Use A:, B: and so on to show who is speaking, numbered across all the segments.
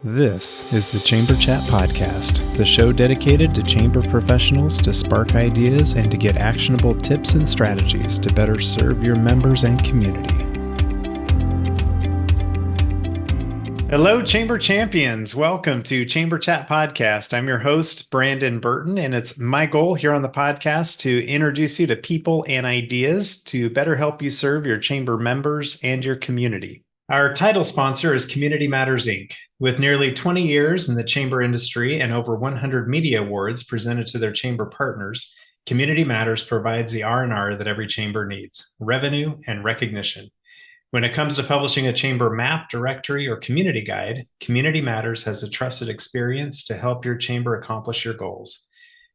A: This is the Chamber Chat Podcast, the show dedicated to chamber professionals to spark ideas and to get actionable tips and strategies to better serve your members and community. Hello, Chamber Champions. Welcome to Chamber Chat Podcast. I'm your host, Brandon Burton, and it's my goal here on the podcast to introduce you to people and ideas to better help you serve your chamber members and your community. Our title sponsor is Community Matters, Inc. With nearly 20 years in the chamber industry and over 100 media awards presented to their chamber partners, Community Matters provides the R&R that every chamber needs: revenue and recognition. When it comes to publishing a chamber map, directory, or community guide, Community Matters has the trusted experience to help your chamber accomplish your goals.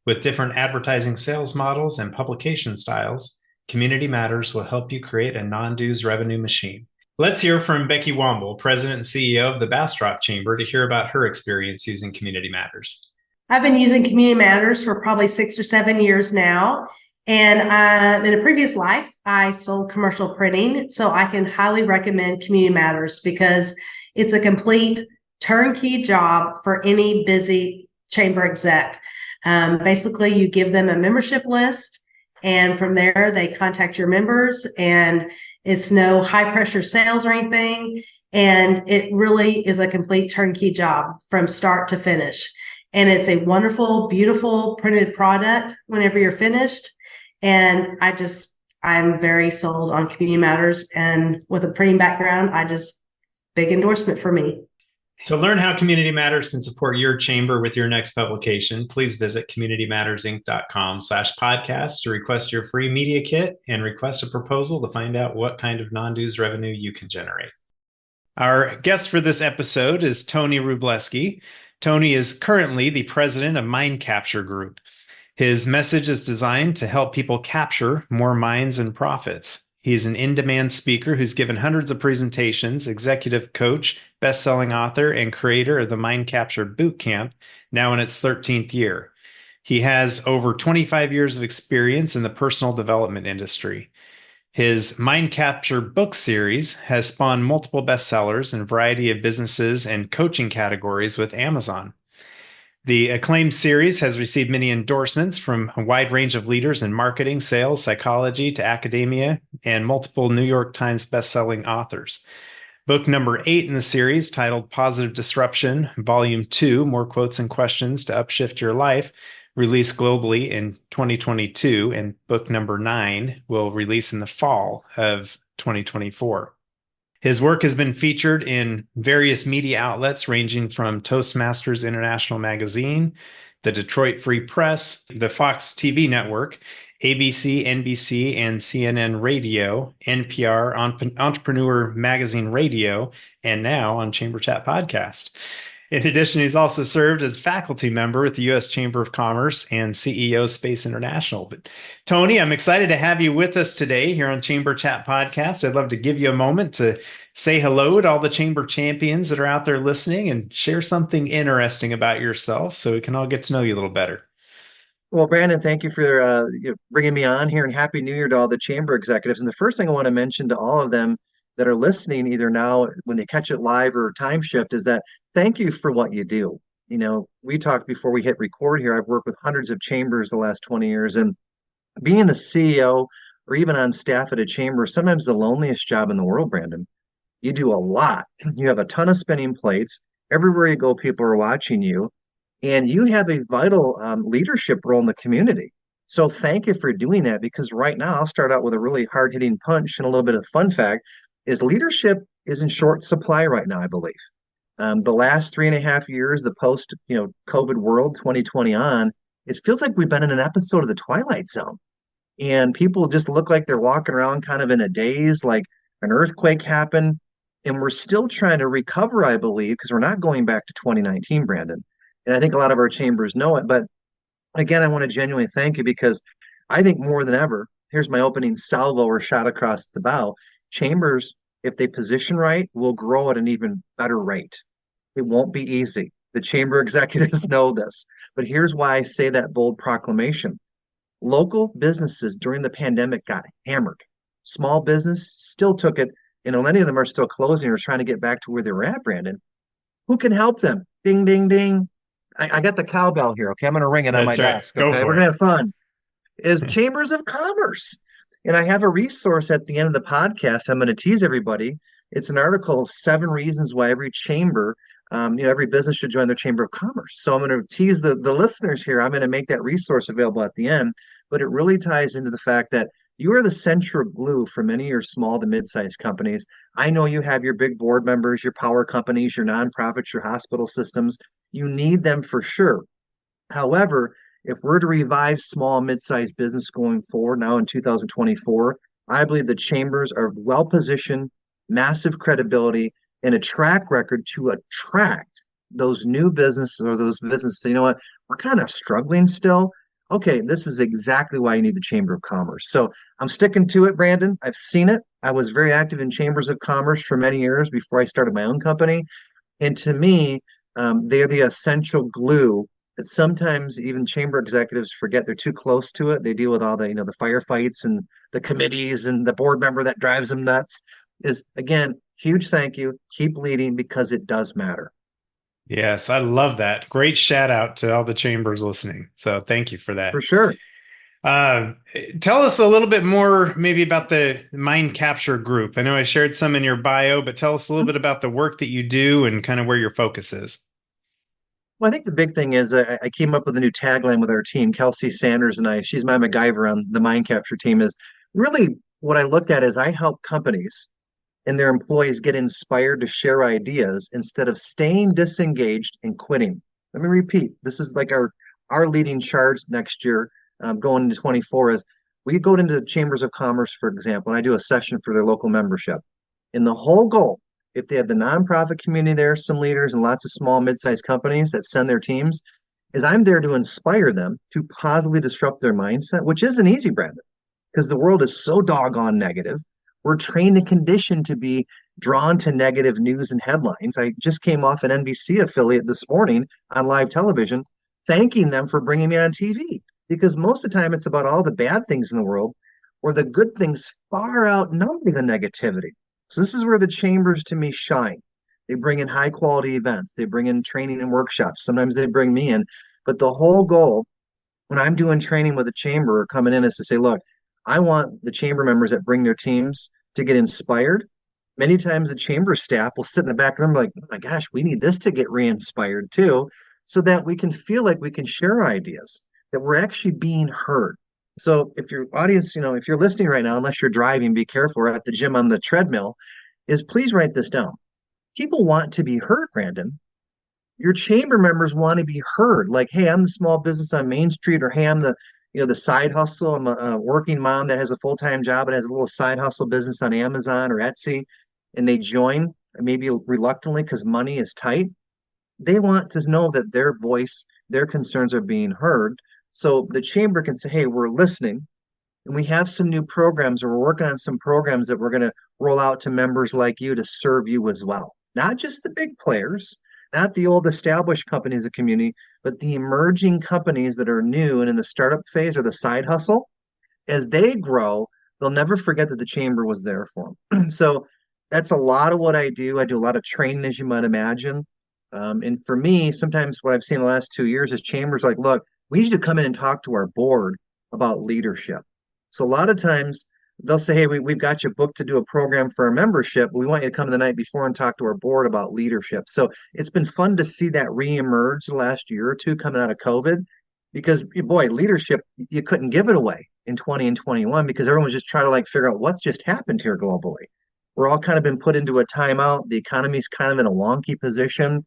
A: With different advertising sales models and publication styles, Community Matters will help you create a non-dues revenue machine. Let's hear from Becky Womble, President and CEO of the Bastrop Chamber, to hear about her experience using Community Matters.
B: I've been using Community Matters for probably 6 or 7 years now. And in a previous life, I sold commercial printing. So I can highly recommend Community Matters because it's a complete turnkey job for any busy chamber exec. Basically, you give them a membership list, and from there, they contact your members, and it's no high pressure sales or anything. And it really is a complete turnkey job from start to finish. And it's a wonderful, beautiful printed product whenever you're finished. And I'm very sold on Community Matters. And with a printing background, big endorsement for me.
A: To learn how Community Matters can support your chamber with your next publication, please visit communitymattersinc.com/podcast to request your free media kit and request a proposal to find out what kind of non-dues revenue you can generate. Our guest for this episode is Tony Rubleski. Tony is currently the president of Mind Capture Group. His message is designed to help people capture more minds and profits. He's an in-demand speaker who's given hundreds of presentations, executive coach, best-selling author, and creator of the Mind Capture Bootcamp, now in its 13th year. He has over 25 years of experience in the personal development industry. His Mind Capture book series has spawned multiple bestsellers in a variety of businesses and coaching categories with Amazon. The acclaimed series has received many endorsements from a wide range of leaders in marketing, sales, psychology, to academia, and multiple New York Times bestselling authors. Book number 8 in the series, titled Positive Disruption, Volume 2, More Quotes and Questions to Upshift Your Life, released globally in 2022, and book number 9 will release in the fall of 2024. His work has been featured in various media outlets ranging from Toastmasters International Magazine, the Detroit Free Press, the Fox TV network, ABC, NBC, and CNN Radio, NPR, Entrepreneur Magazine Radio, and now on Chamber Chat Podcast. In addition, he's also served as faculty member with the U.S. Chamber of Commerce and CEO Space International. But Tony, I'm excited to have you with us today here on Chamber Chat Podcast. I'd love to give you a moment to say hello to all the Chamber champions that are out there listening and share something interesting about yourself so we can all get to know you a little better.
C: Well, Brandon, thank you for bringing me on here, and Happy New Year to all the Chamber executives. And the first thing I want to mention to all of them that are listening, either now when they catch it live or time shift, is that thank you for what you do. You know, we talked before we hit record here. I've worked with hundreds of chambers the last 20 years, and being the CEO or even on staff at a chamber is sometimes the loneliest job in the world, Brandon. You do a lot. You have a ton of spinning plates. Everywhere you go, people are watching you, and you have a vital leadership role in the community. So thank you for doing that, because right now I'll start out with a really hard-hitting punch and a little bit of fun fact is leadership is in short supply right now, I believe. The last 3.5 years, the post, COVID world, 2020 on, it feels like we've been in an episode of The Twilight Zone. And people just look like they're walking around kind of in a daze, like an earthquake happened. And we're still trying to recover, I believe, because we're not going back to 2019, Brandon. And I think a lot of our chambers know it. But again, I want to genuinely thank you, because I think more than ever, here's my opening salvo or shot across the bow. Chambers, if they position right, will grow at an even better rate. It won't be easy. The chamber executives know this. But here's why I say that bold proclamation. Local businesses during the pandemic got hammered. Small business still took it, many of them are still closing or trying to get back to where they were at, Brandon. Who can help them? Ding, ding, ding. I got the cowbell here. Okay. I'm going to ring it on my
A: That's right.
C: desk.
A: Go
C: Okay. We're
A: for
C: going
A: it.
C: to have fun. Is Chambers of Commerce. And I have a resource at the end of the podcast. I'm going to tease everybody. It's an article of 7 reasons why every chamber, every business should join their chamber of commerce. So I'm going to tease the listeners here. I'm going to make that resource available at the end, but it really ties into the fact that you are the central glue for many of your small to mid-sized companies. I know you have your big board members, your power companies, your nonprofits, your hospital systems. You need them for sure. However, if we're to revive small, mid-sized business going forward now in 2024, I believe the chambers are well positioned, massive credibility, and a track record to attract those new businesses or those businesses. You know what? We're kind of struggling still. Okay, this is exactly why you need the Chamber of Commerce. So I'm sticking to it, Brandon. I've seen it. I was very active in chambers of commerce for many years before I started my own company. And to me, they're the essential glue that sometimes even chamber executives forget they're too close to it. They deal with all the firefights and the committees and the board member that drives them nuts. Is again, huge thank you. Keep leading because it does matter.
A: Yes, I love that. Great shout out to all the chambers listening. So thank you for
C: For
A: that.
C: sure.
A: Uh, Tell us a little bit more, maybe about the mind capture group. I know I shared some in your bio, but tell us a little bit about the work that you do and kind of where your focus is.
C: Well, I think the big thing is I came up with a new tagline with our team, Kelsey Sanders and I. She's my MacGyver on the mind capture team. Is really what I looked at is I help companies and their employees get inspired to share ideas instead of staying disengaged and quitting. Let me repeat. This is like our leading charge next year, going into 24 is we go into chambers of commerce, for example, and I do a session for their local membership. And the whole goal, if they have the nonprofit community there, some leaders and lots of small, mid-sized companies that send their teams, is I'm there to inspire them to positively disrupt their mindset, which isn't easy, Brandon, because the world is so doggone negative. We're trained and conditioned to be drawn to negative news and headlines. I just came off an NBC affiliate this morning on live television, thanking them for bringing me on TV because most of the time it's about all the bad things in the world where the good things far outnumber the negativity. So this is where the chambers to me shine. They bring in high quality events. They bring in training and workshops. Sometimes they bring me in, but the whole goal when I'm doing training with a chamber or coming in is to say, look, I want the chamber members that bring their teams to get inspired. Many times the chamber staff will sit in the back of the room like, oh my gosh, we need this to get re-inspired too, so that we can feel like we can share ideas, that we're actually being heard. So if your audience, if you're listening right now, unless you're driving, be careful, or at the gym on the treadmill, is please write this down. People want to be heard, Brandon. Your chamber members want to be heard. Like, hey, I'm the small business on Main Street, or hey, I'm the side hustle. I'm a working mom that has a full-time job and has a little side hustle business on Amazon or Etsy, and they join maybe reluctantly because money is tight. They want to know that their voice, their concerns are being heard. So the chamber can say, hey, we're listening. And we have some new programs, or we're working on some programs that we're going to roll out to members like you to serve you as well. Not just the big players, not the old established companies of the community, but the emerging companies that are new and in the startup phase or the side hustle. As they grow, they'll never forget that the chamber was there for them. So that's a lot of what I do. I do a lot of training, as you might imagine. And for me, sometimes what I've seen the last 2 years is chambers like, look, we need you to come in and talk to our board about leadership. So a lot of times they'll say, hey, we've got you booked to do a program for our membership. We want you to come the night before and talk to our board about leadership. So it's been fun to see that reemerge the last year or two coming out of COVID because, boy, leadership, you couldn't give it away in 20 and 21 because everyone was just trying to figure out what's just happened here globally. We're all kind of been put into a timeout. The economy's kind of in a wonky position.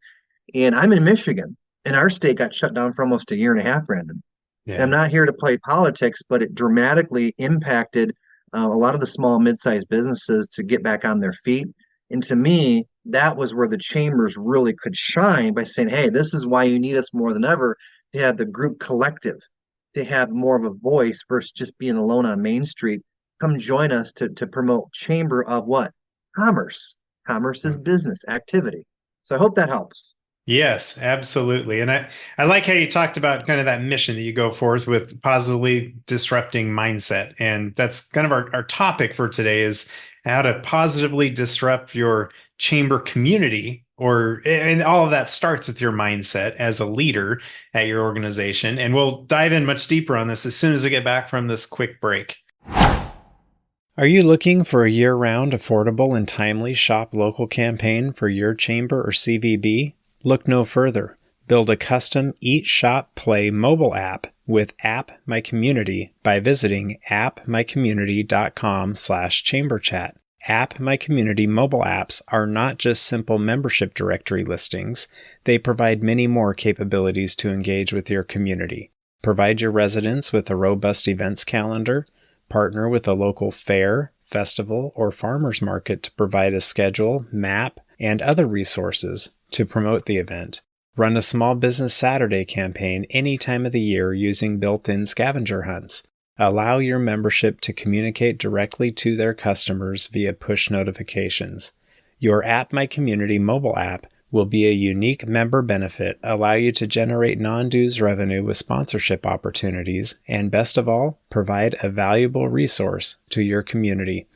C: And I'm in Michigan, and our state got shut down for almost a year and a half, Brandon. And I'm
A: Yeah.
C: not here to play politics, but it dramatically impacted a lot of the small, mid-sized businesses to get back on their feet. And to me, that was where the chambers really could shine by saying, hey, this is why you need us more than ever to have the group collective, to have more of a voice versus just being alone on Main Street. Come join us to promote chamber of what? Commerce. Commerce is business activity. So I hope that helps.
A: Yes, absolutely. And I like how you talked about kind of that mission that you go forth with positively disrupting mindset. And that's kind of our topic for today is how to positively disrupt your chamber community and all of that starts with your mindset as a leader at your organization. And we'll dive in much deeper on this as soon as we get back from this quick break. Are you looking for a year-round, affordable, and timely shop local campaign for your chamber or CVB? Look no further. Build a custom Eat, Shop, Play mobile app with App My Community by visiting appmycommunity.com/chamberchat. App My Community mobile apps are not just simple membership directory listings. They provide many more capabilities to engage with your community. Provide your residents with a robust events calendar. Partner with a local fair, festival, or farmers market to provide a schedule, map, and other resources to promote the event. Run a Small Business Saturday campaign any time of the year using built-in scavenger hunts. Allow your membership to communicate directly to their customers via push notifications. Your App My Community mobile app will be a unique member benefit, allow you to generate non-dues revenue with sponsorship opportunities, and best of all, provide a valuable resource to your community.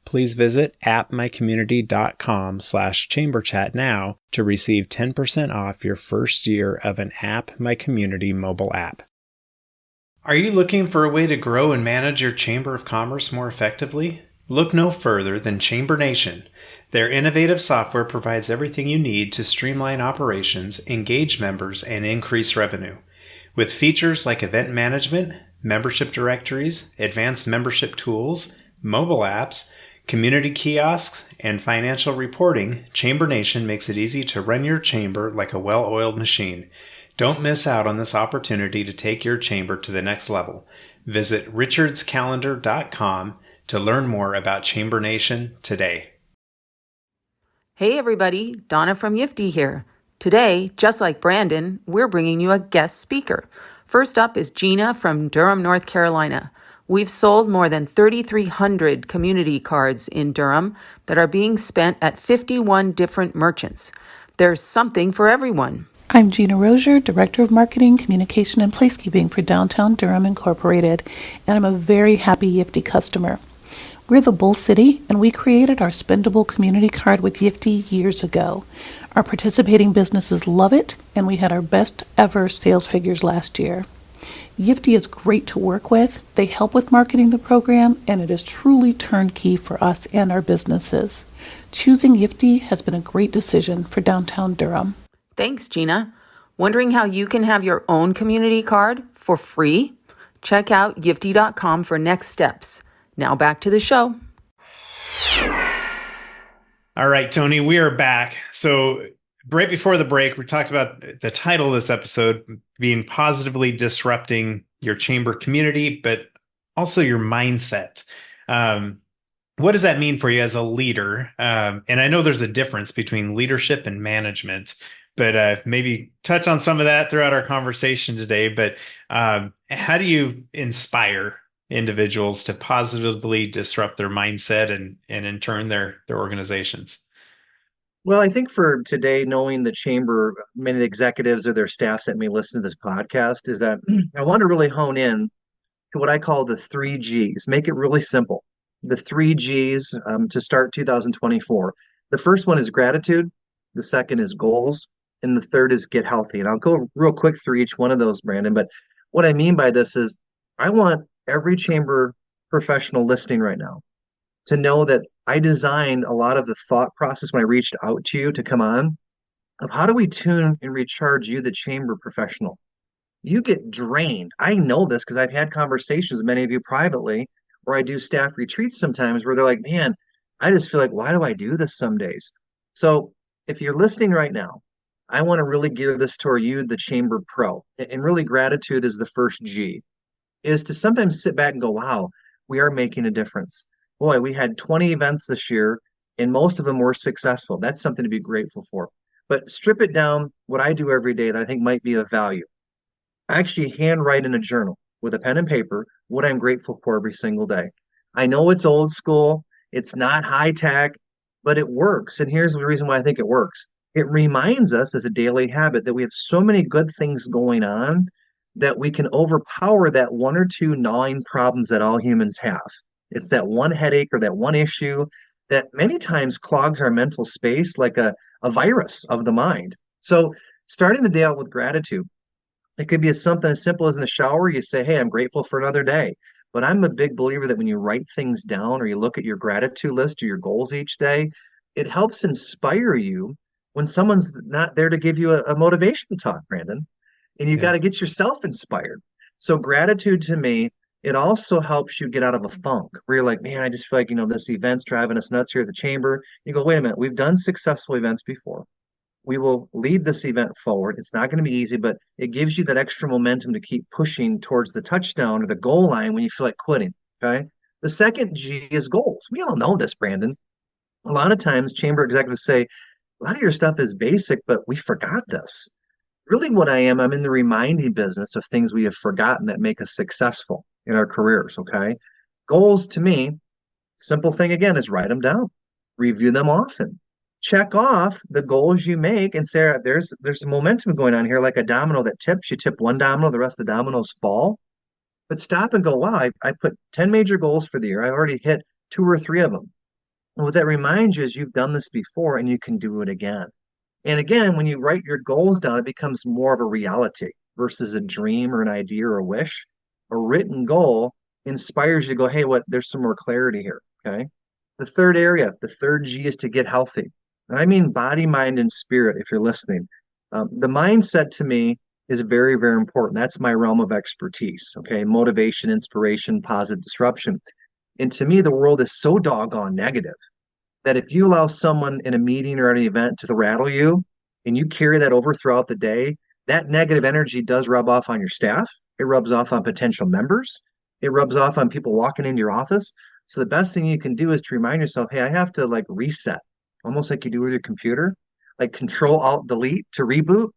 A: Please visit appmycommunity.com/chamberchat now to receive 10% off your first year of an App My Community mobile app. Are you looking for a way to grow and manage your Chamber of Commerce more effectively? Look no further than Chamber Nation. Their innovative software provides everything you need to streamline operations, engage members, and increase revenue. With features like event management, membership directories, advanced membership tools, mobile apps, community kiosks, and financial reporting, Chamber Nation makes it easy to run your chamber like a well-oiled machine. Don't miss out on this opportunity to take your chamber to the next level. Visit richardscalendar.com to learn more about Chamber Nation today.
D: Hey everybody, Donna from Yiftee here. Today, just like Brandon, we're bringing you a guest speaker. First up is Gina from Durham, North Carolina. We've sold more than 3,300 community cards in Durham that are being spent at 51 different merchants. There's something for everyone.
E: I'm Gina Rozier, Director of Marketing, Communication, and Placekeeping for Downtown Durham Incorporated, and I'm a very happy Yiftee customer. We're the Bull City, and we created our spendable community card with Yiftee years ago. Our participating businesses love it, and we had our best ever sales figures last year. Yiftee is great to work with. They help with marketing the program, and it is truly turnkey for us and our businesses. Choosing Yiftee has been a great decision for Downtown Durham.
D: Thanks, Gina. Wondering how you can have your own community card for free? Check out Yiftee.com for next steps. Now back to the show.
A: All right, Tony, we are back. So right before the break, we talked about the title of this episode being positively disrupting your chamber community, but also your mindset. What does that mean for you as a leader? And I know there's a difference between leadership and management, but maybe touch on some of that throughout our conversation today. But how do you inspire individuals to positively disrupt their mindset and in turn their organizations?
C: Well, I think for today, knowing the chamber, many of the executives or their staffs that may listen to this podcast, is that I want to really hone in to what I call the 3 Gs. Make it really simple. The 3 Gs to start 2024. The first one is gratitude. The second is goals. And the third is get healthy. And I'll go real quick through each one of those, Brandon. But what I mean by this is I want every chamber professional listening right now to know that I designed a lot of the thought process when I reached out to you to come on of how do we tune and recharge you, the chamber professional. You get drained. I know this because I've had conversations with many of you privately, or I do staff retreats sometimes where they're like, man, I just feel like, why do I do this some days? So if you're listening right now, I want to really gear this toward you, the chamber pro. And really gratitude is the first G, is to sometimes sit back and go, wow, we are making a difference. Boy, we had 20 events this year and most of them were successful. That's something to be grateful for. But strip it down, what I do every day that I think might be of value. I actually handwrite in a journal with a pen and paper what I'm grateful for every single day. I know it's old school, it's not high tech, but it works. And here's the reason why I think it works. It reminds us as a daily habit that we have so many good things going on that we can overpower that one or two gnawing problems that all humans have. It's that one headache or that one issue that many times clogs our mental space like a a virus of the mind. So starting the day out with gratitude, it could be something as simple as in the shower, you say, hey, I'm grateful for another day. But I'm a big believer that when you write things down or you look at your gratitude list or your goals each day, it helps inspire you when someone's not there to give you a motivation talk, Brandon. And you got
A: Yeah.
C: to get yourself inspired. So gratitude to me, it also helps you get out of a funk where you're like, man, I just feel like, this event's driving us nuts here at the chamber. You go, wait a minute, we've done successful events before. We will lead this event forward. It's not going to be easy, but it gives you that extra momentum to keep pushing towards the touchdown or the goal line when you feel like quitting. Okay. The second G is goals. We all know this, Brandon. A lot of times, chamber executives say, a lot of your stuff is basic, but we forgot this. Really, what I'm in the reminding business of things we have forgotten that make us successful in our careers. Okay. Goals to me, simple thing again is write them down, review them often, check off the goals you make, and say there's some momentum going on here, like a domino that tips. You tip one domino, the rest of the dominoes fall. But stop and go, wow, I put 10 major goals for the year. I already hit two or three of them. And what that reminds you is you've done this before and you can do it again. And again, when you write your goals down, it becomes more of a reality versus a dream or an idea or a wish. A written goal inspires you to go, hey, there's some more clarity here. Okay. The third area, the third G is to get healthy. And I mean body, mind, and spirit, if you're listening. The mindset to me is very, very important. That's my realm of expertise. Okay. Motivation, inspiration, positive disruption. And to me, the world is so doggone negative that if you allow someone in a meeting or at an event to rattle you and you carry that over throughout the day, that negative energy does rub off on your staff. It rubs off on potential members. It rubs off on people walking into your office. So the best thing you can do is to remind yourself, hey, I have to like reset, almost like you do with your computer, like Control Alt Delete to reboot.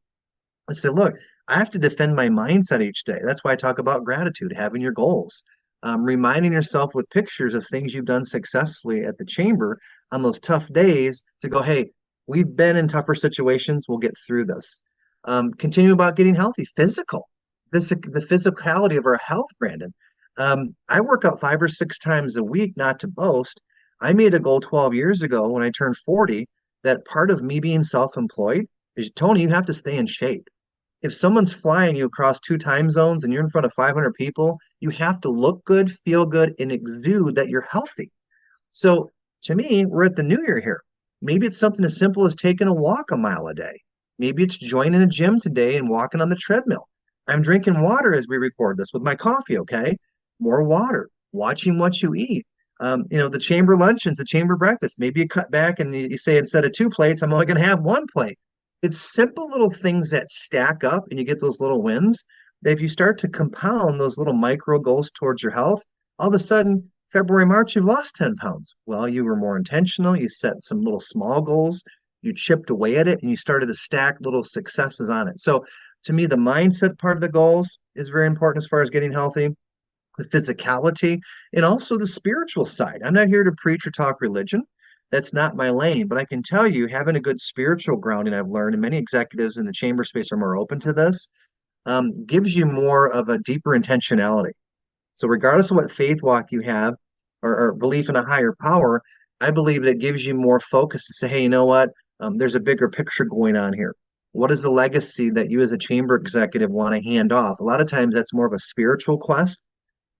C: And say, look, I have to defend my mindset each day. That's why I talk about gratitude, having your goals, reminding yourself with pictures of things you've done successfully at the chamber on those tough days to go, hey, we've been in tougher situations. We'll get through this. Continue about getting healthy, the physicality of our health, Brandon. I work out 5 or 6 times a week, not to boast. I made a goal 12 years ago when I turned 40 that part of me being self-employed is, Tony, you have to stay in shape. If someone's flying you across 2 time zones and you're in front of 500 people, you have to look good, feel good, and exude that you're healthy. So to me, we're at the new year here. Maybe it's something as simple as taking a walk a mile a day. Maybe it's joining a gym today and walking on the treadmill. I'm drinking water as we record this with my coffee, okay? More water, watching what you eat. The chamber luncheons, the chamber breakfast. Maybe you cut back and you say instead of 2 plates, I'm only going to have 1 plate. It's simple little things that stack up and you get those little wins. That if you start to compound those little micro goals towards your health, all of a sudden, February, March, you've lost 10 pounds. Well, you were more intentional. You set some little small goals. You chipped away at it and you started to stack little successes on it. So to me, the mindset part of the goals is very important as far as getting healthy, the physicality, and also the spiritual side. I'm not here to preach or talk religion. That's not my lane, but I can tell you having a good spiritual grounding, I've learned, and many executives in the chamber space are more open to this, gives you more of a deeper intentionality. So regardless of what faith walk you have or belief in a higher power, I believe that gives you more focus to say, hey, you know what? There's a bigger picture going on here. What is the legacy that you as a chamber executive want to hand off? A lot of times that's more of a spiritual quest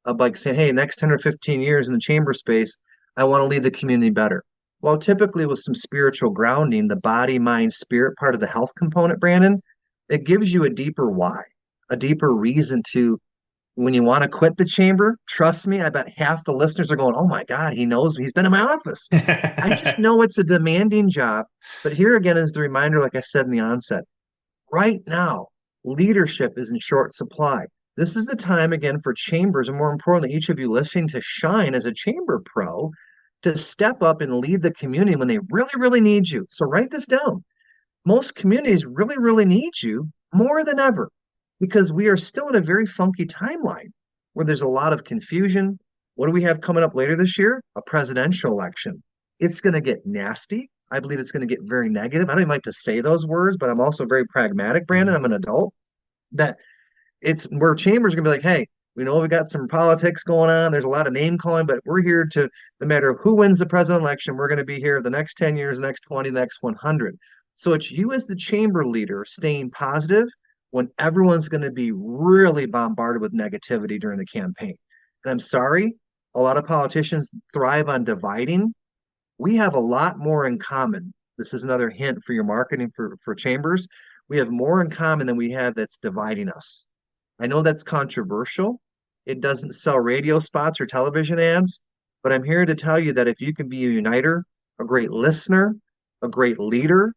C: of like saying, hey, next 10 or 15 years in the chamber space, I want to leave the community better. Well, typically with some spiritual grounding, the body, mind, spirit part of the health component, Brandon, it gives you a deeper why, a deeper reason to, when you want to quit the chamber, trust me, I bet half the listeners are going, oh my God, he knows me. He's been in my office. I just know it's a demanding job. But here again is the reminder, like I said in the onset, right now, leadership is in short supply. This is the time again for chambers, and more importantly, each of you listening to shine as a chamber pro to step up and lead the community when they really, really need you. So write this down. Most communities really, really need you more than ever because we are still in a very funky timeline where there's a lot of confusion. What do we have coming up later this year? A presidential election. It's going to get nasty. I believe it's going to get very negative. I don't even like to say those words, but I'm also very pragmatic, Brandon. I'm an adult. That it's where chambers are going to be like, hey, we know we got some politics going on. There's a lot of name calling, but we're here to, no matter who wins the president election, we're going to be here the next 10 years, the next 20, the next 100. So it's you as the chamber leader staying positive when everyone's going to be really bombarded with negativity during the campaign. And I'm sorry, a lot of politicians thrive on dividing. We have a lot more in common. This is another hint for your marketing for chambers. We have more in common than we have that's dividing us. I know that's controversial. It doesn't sell radio spots or television ads, but I'm here to tell you that if you can be a uniter, a great listener, a great leader,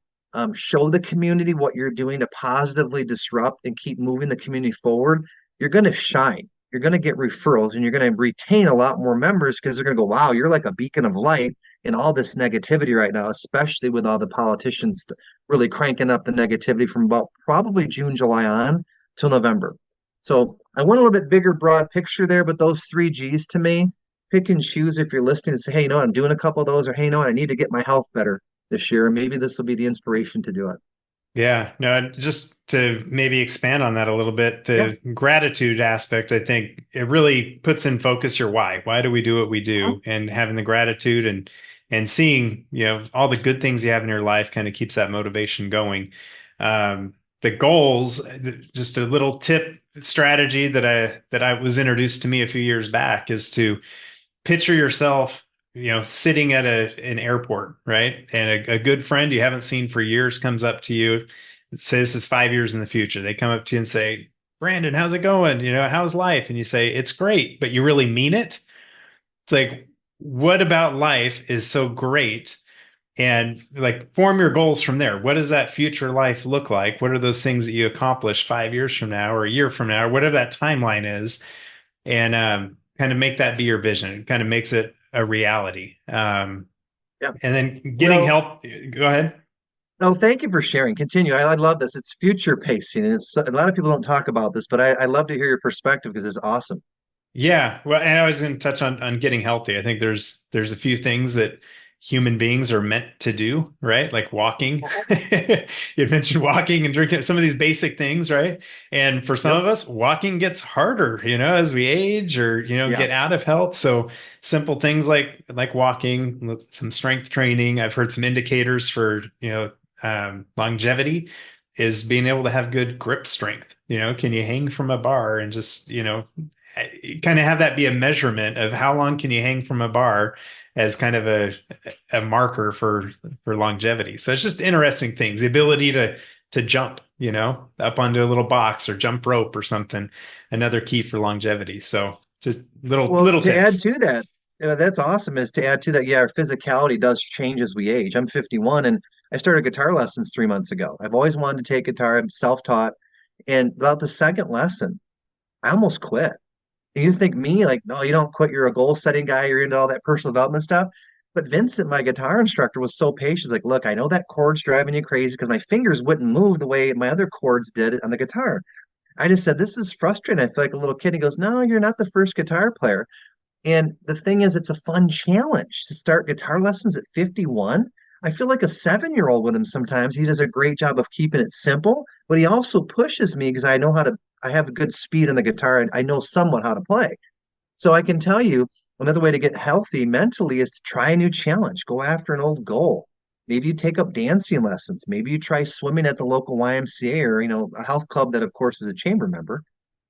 C: show the community what you're doing to positively disrupt and keep moving the community forward, you're going to shine. You're going to get referrals and you're going to retain a lot more members because they're going to go, wow, you're like a beacon of light in all this negativity right now, especially with all the politicians really cranking up the negativity from about probably June, July on till November. So I went a little bit bigger, broad picture there, but those three G's to me, pick and choose if you're listening and say, hey, you know what, I'm doing a couple of those, or hey, you know what, I need to get my health better this year. And maybe this will be the inspiration to do it.
A: Yeah, no, just to maybe expand on that a little bit,
C: Yeah.
A: the gratitude aspect, I think it really puts in focus your why. Why do we do what we
C: Mhm.
A: do? And having the gratitude and seeing, all the good things you have in your life kind of keeps that motivation going. The goals, just a little tip strategy that I was introduced to me a few years back is to picture yourself, sitting at an airport, right? And a good friend you haven't seen for years comes up to you. Say this is 5 years in the future. They come up to you and say, Brandon, how's it going? How's life? And you say, it's great, but you really mean it. It's like, what about life is so great? And like form your goals from there. What does that future life look like? What are those things that you accomplish 5 years from now or a year from now, or whatever that timeline is? And kind of make that be your vision. It kind of makes it a reality.
C: Yeah.
A: And then getting
C: Well,
A: help. Go ahead.
C: no, thank you for sharing. Continue. I love this. It's future pacing, and it's a lot of people don't talk about this, but I love to hear your perspective because it's awesome.
A: Yeah, well, and I was going to touch on getting healthy. I think there's a few things that human beings are meant to do, right? Like walking.
C: Mhm.
A: You mentioned walking and drinking, some of these basic things, right? And for some
C: Yep.
A: of us, walking gets harder, as we age or
C: Yeah.
A: get out of health. So simple things like walking, with some strength training. I've heard some indicators for longevity is being able to have good grip strength. Can you hang from a bar and just kind of have that be a measurement of how long can you hang from a bar as kind of a marker for longevity. So it's just interesting things. The ability to jump, up onto a little box or jump rope or something, another key for longevity. So just little
C: Well,
A: little
C: to add
A: tips.
C: to that, that's awesome. Is to add to that, yeah, our physicality does change as we age. I'm 51 and I started guitar lessons 3 months ago. I've always wanted to take guitar. I'm self-taught. And about the second lesson, I almost quit. And you think me, like, no, you don't quit. You're a goal setting guy. You're into all that personal development stuff. But Vincent, my guitar instructor, was so patient. He's like, look, I know that chord's driving you crazy because my fingers wouldn't move the way my other chords did on the guitar. I just said, this is frustrating. I feel like a little kid. He goes, no, you're not the first guitar player. And the thing is, it's a fun challenge to start guitar lessons at 51. I feel like a 7-year-old with him sometimes. He does a great job of keeping it simple, but he also pushes me because I know how to, I have good speed on the guitar and I know somewhat how to play. So I can tell you another way to get healthy mentally is to try a new challenge, go after an old goal. Maybe you take up dancing lessons. Maybe you try swimming at the local YMCA or, a health club that, of course, is a chamber member.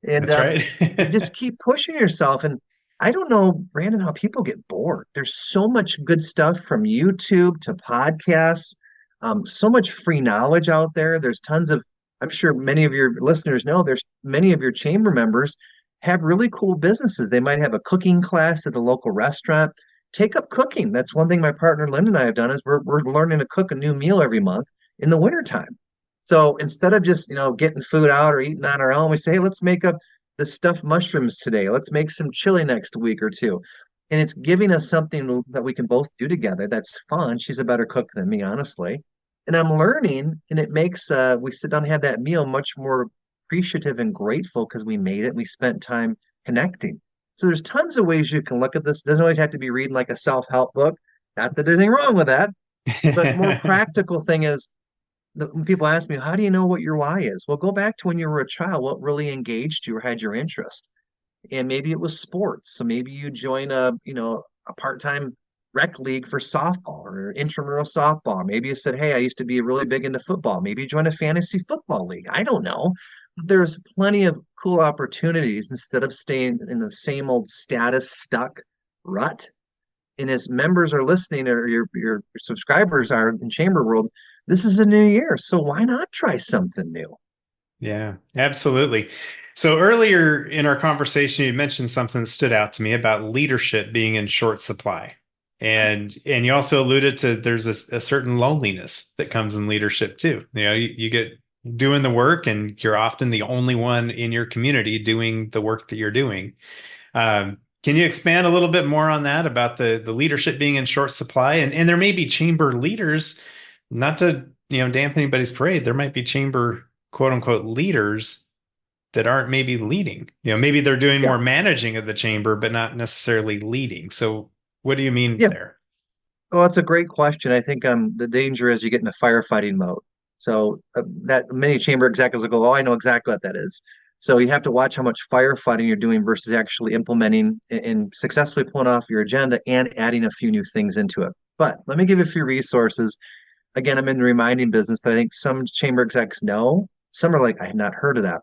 C: And
A: That's right.
C: you just keep pushing yourself. And I don't know, Brandon, how people get bored. There's so much good stuff from YouTube to podcasts, so much free knowledge out there. There's tons of, I'm sure many of your listeners know, there's many of your chamber members have really cool businesses. They might have a cooking class at the local restaurant. Take up cooking. That's one thing my partner Linda and I have done is we're learning to cook a new meal every month in the wintertime. So instead of just, getting food out or eating on our own, we say, hey, let's make up the stuffed mushrooms today. Let's make some chili next week or two. And it's giving us something that we can both do together. That's fun. She's a better cook than me, honestly. And I'm learning, and it makes we sit down and have that meal much more appreciative and grateful because we made it. We spent time connecting. So there's tons of ways you can look at this. It doesn't always have to be reading like a self-help book. Not that there's anything wrong with that, but more practical thing is when people ask me, how do you know what your why is? Well, go back to when you were a child. What really engaged you or had your interest? And maybe it was sports. So maybe you join a part-time rec league for softball or intramural softball. Maybe you said, hey, I used to be really big into football. Maybe you join a fantasy football league. I don't know. There's plenty of cool opportunities instead of staying in the same old status stuck rut. And as members are listening or your subscribers are in chamber world, this is a new year. So why not try something new?
A: Yeah, absolutely. So earlier in our conversation, you mentioned something that stood out to me about leadership being in short supply. And you also alluded to there's a certain loneliness that comes in leadership too. You get doing the work and you're often the only one in your community doing the work that you're doing. Can you expand a little bit more on that about the leadership being in short supply? And there may be chamber leaders, not to dampen anybody's parade. There might be chamber quote unquote leaders that aren't maybe leading. Maybe they're doing
C: Yeah.
A: more managing of the chamber, but not necessarily leading. So what do you mean
C: Yeah.
A: there?
C: Well, that's a great question. I think the danger is you get into firefighting mode. So that many chamber executives will go, "Oh, I know exactly what that is." So you have to watch how much firefighting you're doing versus actually implementing and successfully pulling off your agenda and adding a few new things into it. But let me give you a few resources. Again, I'm in the reminding business that I think some chamber execs know. Some are like, I had not heard of that.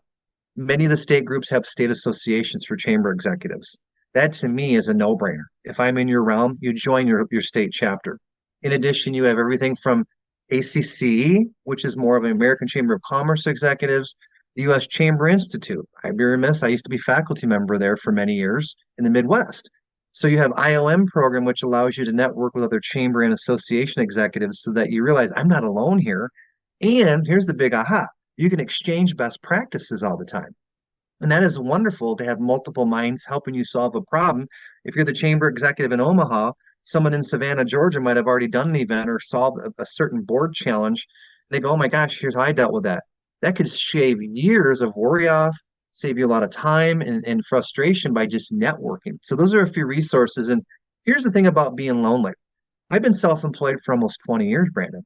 C: Many of the state groups have state associations for chamber executives. That to me is a no-brainer. If I'm in your realm, you join your state chapter. In addition, you have everything from ACC, which is more of an American Chamber of Commerce executives, the U.S. Chamber Institute. I'd be remiss, I used to be faculty member there for many years in the Midwest. So you have IOM program, which allows you to network with other chamber and association executives so that you realize I'm not alone here. And here's the big aha. You can exchange best practices all the time. And that is wonderful to have multiple minds helping you solve a problem. If you're the chamber executive in Omaha, someone in Savannah, Georgia might have already done an event or solved a certain board challenge. They go, oh my gosh, here's how I dealt with that. That could shave years of worry off, save you a lot of time and frustration by just networking. So those are a few resources. And here's the thing about being lonely. I've been self-employed for almost 20 years, Brandon.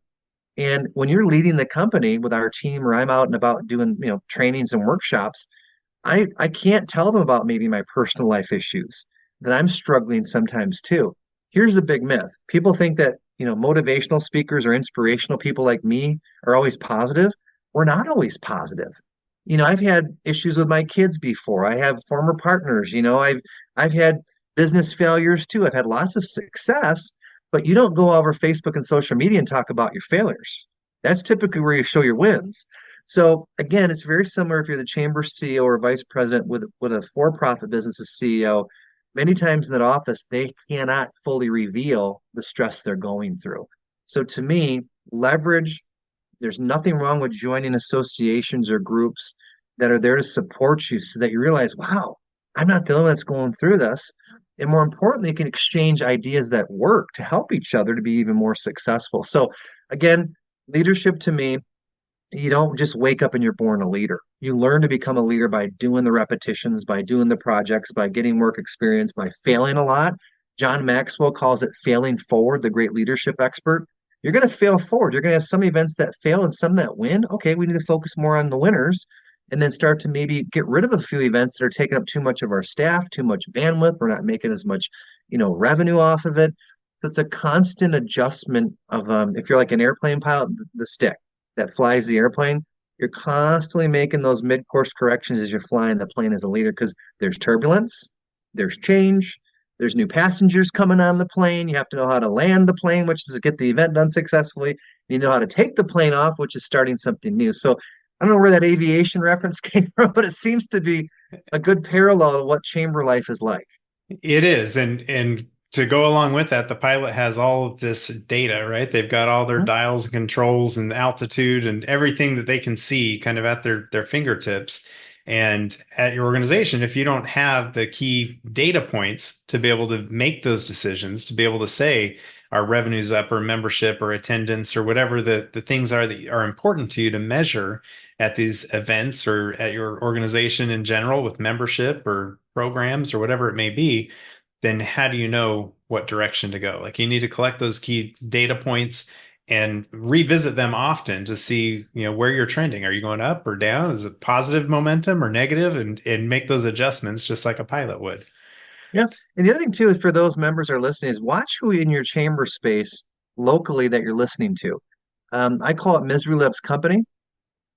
C: And when you're leading the company with our team or I'm out and about doing, trainings and workshops, I can't tell them about maybe my personal life issues that I'm struggling sometimes too. Here's the big myth. People think that, motivational speakers or inspirational people like me are always positive. We're not always positive. I've had issues with my kids before. I have former partners, I've had business failures too. I've had lots of success, but you don't go over Facebook and social media and talk about your failures. That's typically where you show your wins. So again, it's very similar if you're the chamber CEO or vice president with a for-profit business as CEO. Many times in that office, they cannot fully reveal the stress they're going through. So to me, leverage, there's nothing wrong with joining associations or groups that are there to support you so that you realize, wow, I'm not the only one that's going through this. And more importantly, you can exchange ideas that work to help each other to be even more successful. So again, leadership to me, you don't just wake up and you're born a leader. You learn to become a leader by doing the repetitions, by doing the projects, by getting work experience, by failing a lot. John Maxwell calls it failing forward, the great leadership expert. You're going to fail forward. You're going to have some events that fail and some that win. Okay, we need to focus more on the winners and then start to maybe get rid of a few events that are taking up too much of our staff, too much bandwidth. We're not making as much, revenue off of it. So it's a constant adjustment of if you're like an airplane pilot, the stick that flies the airplane, you're constantly making those mid-course corrections as you're flying the plane as a leader because there's turbulence, there's change, there's new passengers coming on the plane. You have to know how to land the plane, which is to get the event done successfully. You know how to take the plane off, which is starting something new. So I don't know where that aviation reference came from, but it seems to be a good parallel to what chamber life is like.
A: It is. And to go along with that, the pilot has all of this data, right? They've got all their dials and controls and altitude and everything that they can see kind of at their fingertips. And at your organization, if you don't have the key data points to be able to make those decisions, to be able to say our revenue's up or membership or attendance or whatever the things are that are important to you to measure at these events or at your organization in general with membership or programs or whatever it may be, then how do you know what direction to go? Like you need to collect those key data points and revisit them often to see, where you're trending. Are you going up or down? Is it positive momentum or negative? And make those adjustments just like a pilot would.
C: Yeah. And the other thing too is for those members that are listening is watch who in your chamber space locally that you're listening to. I call it Misery Loves Company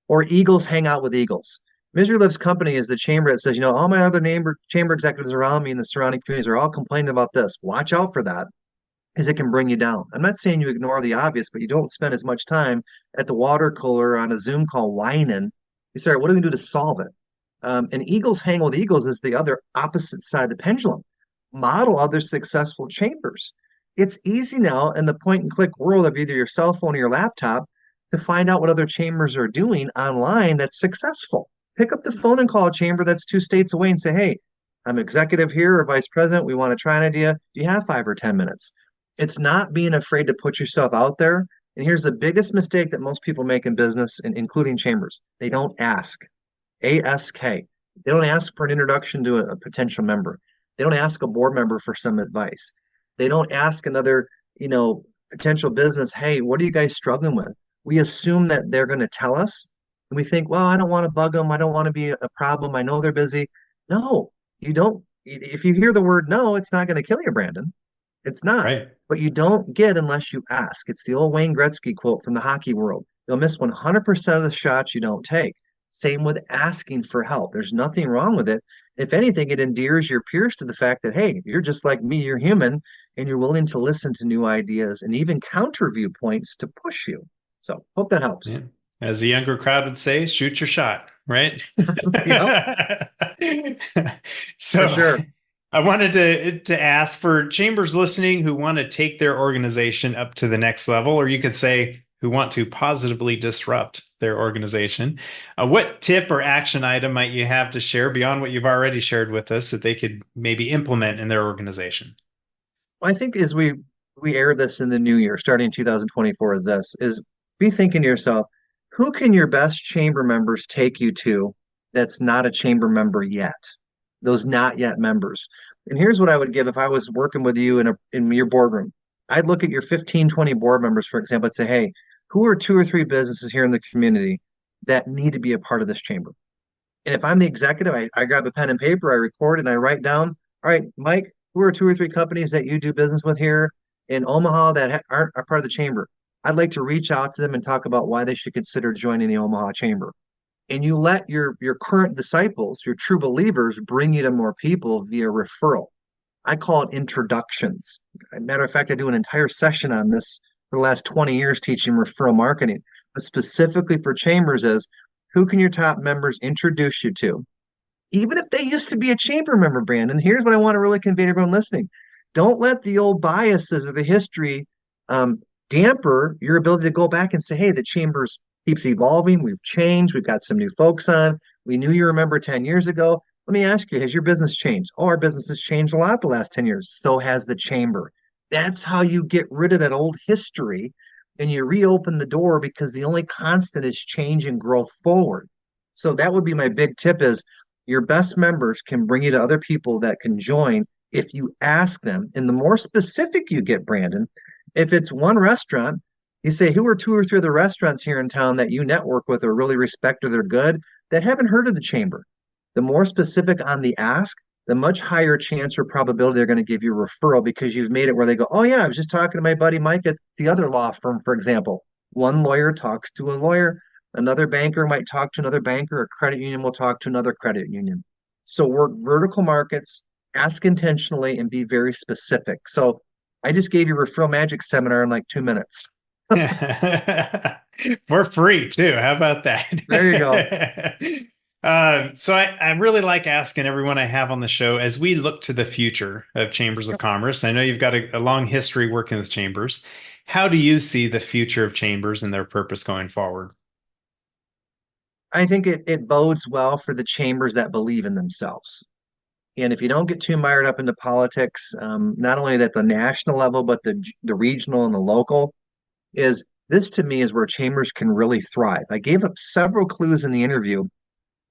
C: or Eagles Hang Out with Eagles. Misery Loves Company is the chamber that says, all my other chamber executives around me in the surrounding communities are all complaining about this. Watch out for that, because it can bring you down. I'm not saying you ignore the obvious, but you don't spend as much time at the water cooler on a Zoom call whining. You start, what do we do to solve it? And Eagles Hang with Eagles is the other opposite side of the pendulum. Model other successful chambers. It's easy now in the point and click world of either your cell phone or your laptop to find out what other chambers are doing online that's successful. Pick up the phone and call a chamber that's 2 states away and say, hey, I'm executive here or vice president. We want to try an idea. Do you have 5 or 10 minutes? It's not being afraid to put yourself out there. And here's the biggest mistake that most people make in business, and including chambers. They don't ask. ASK. They don't ask for an introduction to a potential member. They don't ask a board member for some advice. They don't ask another, potential business, hey, what are you guys struggling with? We assume that they're going to tell us. And we think, well, I don't want to bug them. I don't want to be a problem. I know they're busy. No, you don't. If you hear the word no, it's not going to kill you, Brandon. It's not.
A: Right.
C: But you don't get unless you ask. It's the old Wayne Gretzky quote from the hockey world. You'll miss 100% of the shots you don't take. Same with asking for help. There's nothing wrong with it. If anything, it endears your peers to the fact that, hey, you're just like me, you're human, and you're willing to listen to new ideas and even counter viewpoints to push you. So, hope that helps.
A: Yeah. As the younger crowd would say, shoot your shot, right? So,
C: For sure.
A: I wanted to ask for chambers listening who want to take their organization up to the next level, or you could say who want to positively disrupt their organization. What tip or action item might you have to share beyond what you've already shared with us that they could maybe implement in their organization?
C: Well, I think as we air this in the new year, starting in 2024, is be thinking to yourself, who can your best chamber members take you to that's not a chamber member yet? Those not yet members. And here's what I would give if I was working with you in your boardroom. I'd look at your 15, 20 board members, for example, and say, hey, who are 2 or 3 businesses here in the community that need to be a part of this chamber? And if I'm the executive, I grab a pen and paper, I record and I write down, all right, Mike, who are 2 or 3 companies that you do business with here in Omaha that aren't a part of the chamber? I'd like to reach out to them and talk about why they should consider joining the Omaha Chamber. And you let your current disciples, your true believers, bring you to more people via referral. I call it introductions. Matter of fact, I do an entire session on this for the last 20 years teaching referral marketing, but specifically for chambers is who can your top members introduce you to? Even if they used to be a chamber member, Brandon, here's what I want to really convey to everyone listening. Don't let the old biases of the history damper your ability to go back and say, hey, the chamber's keeps evolving. We've changed. We've got some new folks on. We knew you remember 10 years ago. Let me ask you, has your business changed? Oh, our business has changed a lot the last 10 years. So has the chamber. That's how you get rid of that old history and you reopen the door because the only constant is change and growth forward. So that would be my big tip is your best members can bring you to other people that can join if you ask them. And the more specific you get, Brandon, if it's one restaurant, you say, who are 2 or 3 of the restaurants here in town that you network with or really respect or they're good that haven't heard of the chamber? The more specific on the ask, the much higher chance or probability they're going to give you a referral because you've made it where they go, oh, yeah, I was just talking to my buddy Mike at the other law firm, for example. One lawyer talks to a lawyer. Another banker might talk to another banker. A credit union will talk to another credit union. So work vertical markets, ask intentionally, and be very specific. So I just gave you a referral magic seminar in like 2 minutes.
A: For free too. How about that?
C: There you go.
A: So I really like asking everyone I have on the show as we look to the future of chambers of commerce. I know you've got a long history working with chambers. How do you see the future of chambers and their purpose going forward?
C: I think it bodes well for the chambers that believe in themselves. And if you don't get too mired up into politics, not only at the national level, but the regional and the local, is this to me is where chambers can really thrive. I gave up several clues in the interview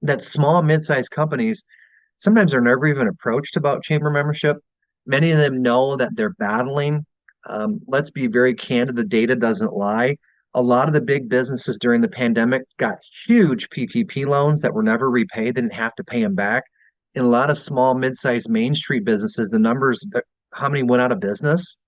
C: that small, mid-sized companies sometimes are never even approached about chamber membership. Many of them know that they're battling. Let's be very candid, the data doesn't lie. A lot of the big businesses during the pandemic got huge PPP loans that were never repaid, didn't have to pay them back. in a lot of small, mid-sized Main Street businesses, the numbers, how many went out of business,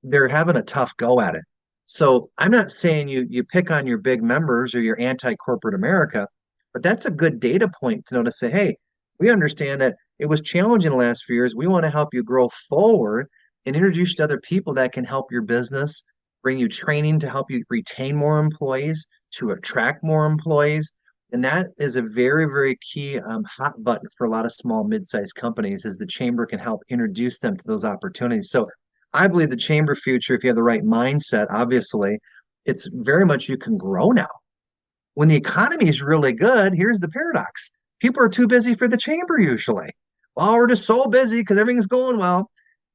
C: they're having a tough go at it. So I'm not saying you pick on your big members or your anti-corporate America, but that's a good data point to know to say, hey, we understand that it was challenging the last few years. We want to help you grow forward and introduce you to other people that can help your business, bring you training to help you retain more employees, to attract more employees. And that is a very, very key hot button for a lot of small, mid-sized companies is the chamber can help introduce them to those opportunities. So I believe the chamber future, if you have the right mindset, obviously, it's very much you can grow now. When the economy is really good, here's the paradox. People are too busy for the chamber usually. Well, we're just so busy because everything's going well.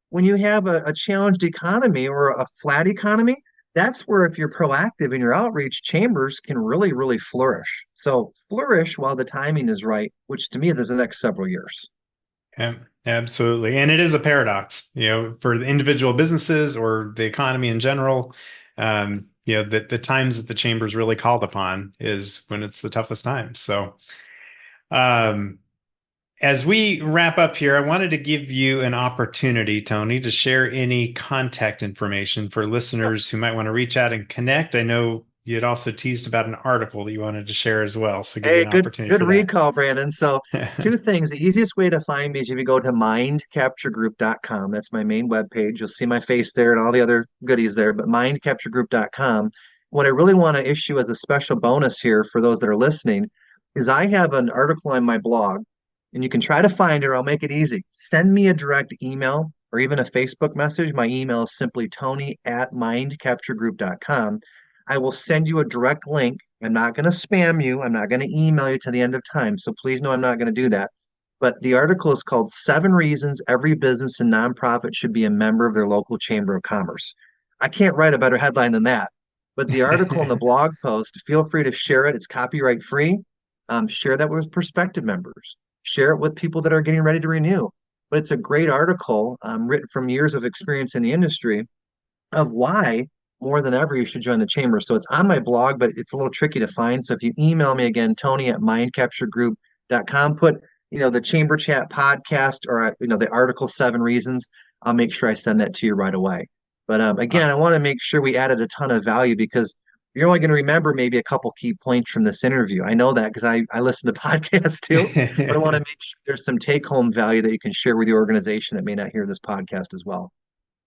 C: When you have a challenged economy or a flat economy, that's where if you're proactive in your outreach, chambers can really, really flourish. So flourish while the timing is right, which to me is the next several years.
A: Yeah, absolutely. And it is a paradox, for the individual businesses or the economy in general. The times that the chamber is really called upon is when it's the toughest time. So, as we wrap up here, I wanted to give you an opportunity, Tony, to share any contact information for listeners who might want to reach out and connect. I know you had also teased about an article that you wanted to share as well. So give you
C: Hey,
A: an
C: good
A: opportunity
C: good
A: for
C: recall, Brandon. So
A: that.
C: two things. The easiest way to find me is if you go to mindcapturegroup.com. That's my main webpage. You'll see my face there and all the other goodies there, but mindcapturegroup.com. What I really want to issue as a special bonus here for those that are listening is I have an article on my blog, and you can try to find it, or I'll make it easy. Send me a direct email or even a Facebook message. My email is simply tony@mindcapturegroup.com. I will send you a direct link. I'm not going to spam you. I'm not going to email you to the end of time. So please know I'm not going to do that. But the article is called 7 Reasons Every Business and Nonprofit Should Be a Member of Their Local Chamber of Commerce. I can't write a better headline than that. But the article and the blog post, feel free to share it. It's copyright free. Share that with prospective members. Share it with people that are getting ready to renew. But it's a great article written from years of experience in the industry of why more than ever you should join the chamber. So it's on my blog, but it's a little tricky to find. So if you email me again, tony@mindcapturegroup.com, put the chamber chat podcast or the article 7 Reasons, I'll make sure I send that to you right away. But again, I want to make sure we added a ton of value because you're only going to remember maybe a couple key points from this interview. I know that because I listen to podcasts too, but I want to make sure there's some take-home value that you can share with the organization that may not hear this podcast as well.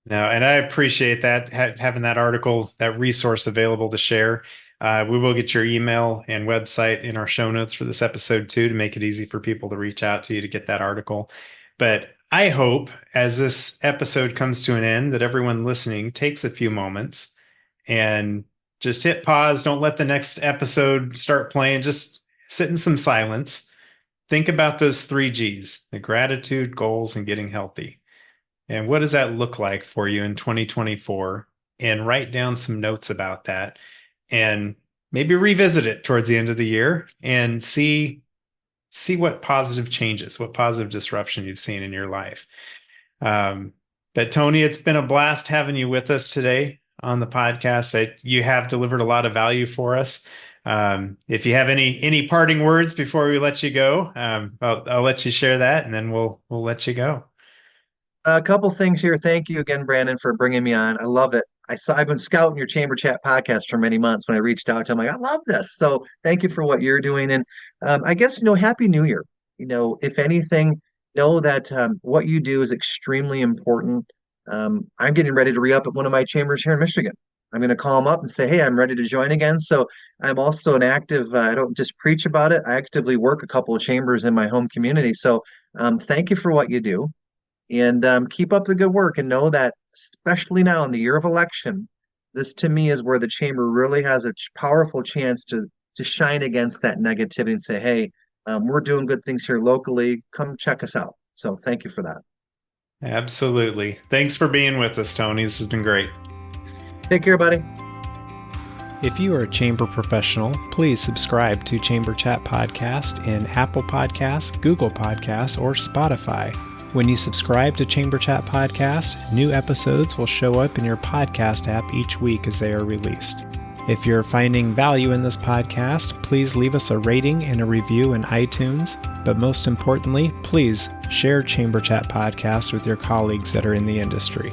A: No, and I appreciate that, having that article, that resource available to share. We will get your email and website in our show notes for this episode too, to make it easy for people to reach out to you to get that article. But I hope as this episode comes to an end that everyone listening takes a few moments and just hit pause. Don't let the next episode start playing. Just sit in some silence. Think about those 3 G's, the gratitude, goals, and getting healthy. And what does that look like for you in 2024? And write down some notes about that and maybe revisit it towards the end of the year and see what positive changes, what positive disruption you've seen in your life. But Tony, it's been a blast having you with us today on the podcast. You have delivered a lot of value for us. If you have any parting words before we let you go, I'll let you share that, and then we'll let you go.
C: A couple things here. Thank you again, Brandon, for bringing me on. I love it. I've been scouting your Chamber Chat podcast for many months. When I reached out to him, I love this. So thank you for what you're doing. And I guess, Happy New Year. If anything, know that what you do is extremely important. I'm getting ready to re-up at one of my chambers here in Michigan. I'm going to call them up and say, hey, I'm ready to join again. So I'm also an active, I don't just preach about it. I actively work a couple of chambers in my home community. So thank you for what you do. And keep up the good work, and know that, especially now in the year of election, this to me is where the chamber really has a powerful chance to shine against that negativity and say, hey, we're doing good things here locally. Come check us out. So thank you for that.
A: Absolutely. Thanks for being with us, Tony. This has been great.
C: Take care, buddy.
A: If you are a chamber professional, please subscribe to Chamber Chat Podcast in Apple Podcasts, Google Podcasts, or Spotify. When you subscribe to Chamber Chat Podcast, new episodes will show up in your podcast app each week as they are released. If you're finding value in this podcast, please leave us a rating and a review in iTunes. But most importantly, please share Chamber Chat Podcast with your colleagues that are in the industry.